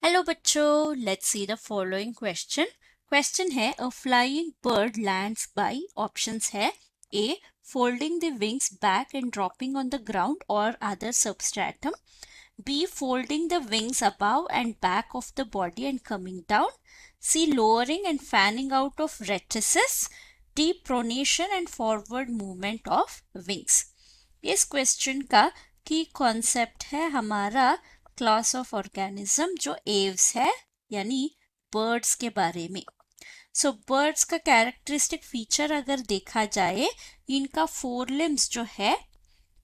Hello बच्चों, let's see the following question. Question है a flying bird lands by options है A folding the wings back and dropping on the ground और other substratum, B folding the wings above and back of the body and coming down, C lowering and fanning out of rectrices, D pronation and forward movement of wings. इस question का की concept है हमारा class of organism जो Aves है यानी birds के बारे में। सो बर्ड्स का कैरेक्टरिस्टिक फीचर अगर देखा जाए, इनका फोर लिम्स जो है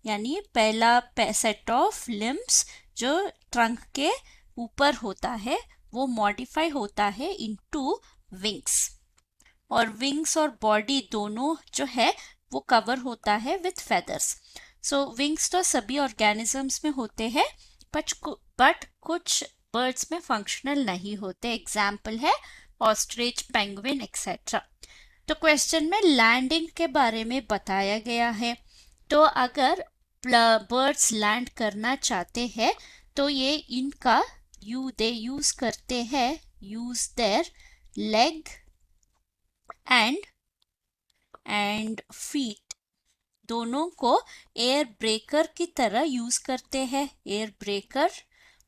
यानी पहला सेट ऑफ लिम्स जो ट्रंक के ऊपर होता है वो मॉडिफाई होता है इनटू विंग्स, और विंग्स और बॉडी दोनों जो है वो कवर होता है विथ फेदर्स। सो विंग्स तो सभी ऑर्गेनिजम्स में होते हैं बट कुछ बर्ड्स में फंक्शनल नहीं होते। एग्जाम्पल है ऑस्ट्रिच, पेंगुइन एक्सेट्रा। तो क्वेश्चन में लैंडिंग के बारे में बताया गया है। तो अगर बर्ड्स लैंड करना चाहते हैं तो ये इनका दे यूज करते हैं, use their leg and feet, दोनों को एयर ब्रेकर की तरह यूज करते हैं। एयर ब्रेकर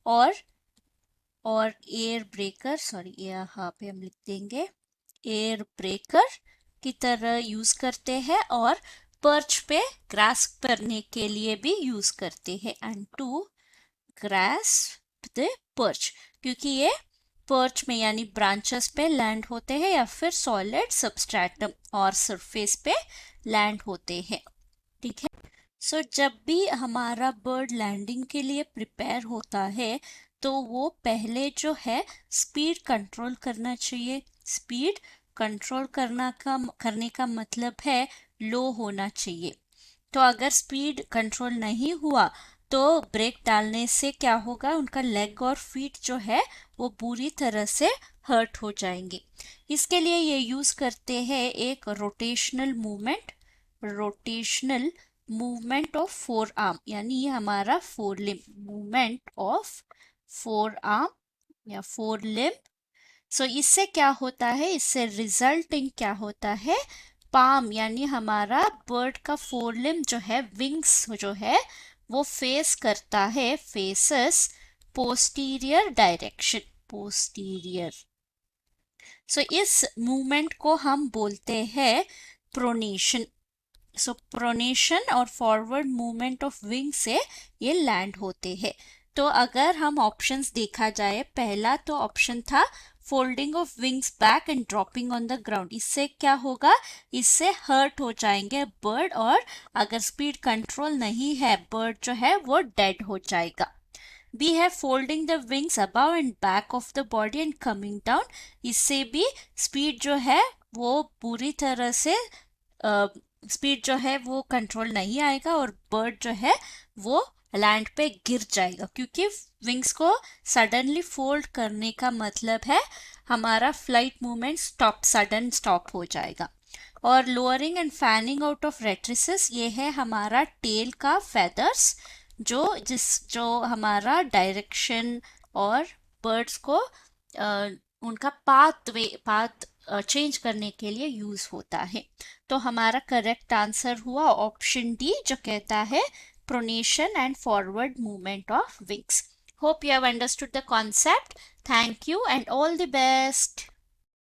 और एयर ब्रेकर यहाँ पे हम लिख देंगे एयर ब्रेकर की तरह यूज करते हैं, और पर्च पे ग्रास्प करने के लिए भी यूज करते हैं। And to grasp the perch, क्योंकि ये पर्च में यानी ब्रांचेस पे लैंड होते हैं या फिर सॉलिड सबस्ट्रेटम और सरफेस पे लैंड होते हैं। ठीक है। सो जब भी हमारा बर्ड लैंडिंग के लिए प्रिपेयर होता है तो वो पहले जो है स्पीड कंट्रोल करना चाहिए। स्पीड कंट्रोल करने का मतलब है लो होना चाहिए। तो अगर स्पीड कंट्रोल नहीं हुआ तो ब्रेक डालने से क्या होगा, उनका लेग और फीट जो है वो बुरी तरह से हर्ट हो जाएंगे। इसके लिए ये यूज करते हैं एक rotational movement of forearm, यानी ये हमारा forelimb movement of forearm या फोर लिम। सो इससे क्या होता है, इससे रिजल्टिंग क्या होता है, पाम यानी हमारा बर्ड का फोर लिम जो है, विंग्स जो है वो फेस करता है, फेसेस पोस्टीरियर डायरेक्शन, पोस्टीरियर। सो इस मूवमेंट को हम बोलते हैं प्रोनेशन। सो प्रोनेशन और फॉरवर्ड मूवमेंट ऑफ विंग से ये लैंड होते हैं। तो अगर हम ऑप्शंस देखा जाए, पहला तो ऑप्शन था folding of wings back and dropping on the ground. इससे क्या होगा, इससे हर्ट हो जाएंगे बर्ड, और अगर स्पीड कंट्रोल नहीं है बर्ड जो है वो डेड हो जाएगा। बी है folding the wings above and back of the body and coming down. इससे भी स्पीड जो है वो पूरी तरह से स्पीड जो है वो कंट्रोल नहीं आएगा और बर्ड जो है वो लैंड पे गिर जाएगा, क्योंकि विंग्स को सडनली फोल्ड करने का मतलब है हमारा फ्लाइट मूवमेंट सडन स्टॉप हो जाएगा। और lowering and fanning out of rectrices, ये है हमारा टेल का फेदर्स जो हमारा डायरेक्शन और बर्ड्स को उनका पाथ चेंज करने के लिए यूज होता है। तो हमारा करेक्ट आंसर हुआ ऑप्शन डी, जो कहता है pronation and forward movement of wings. Hope you have understood the concept. Thank you and all the best.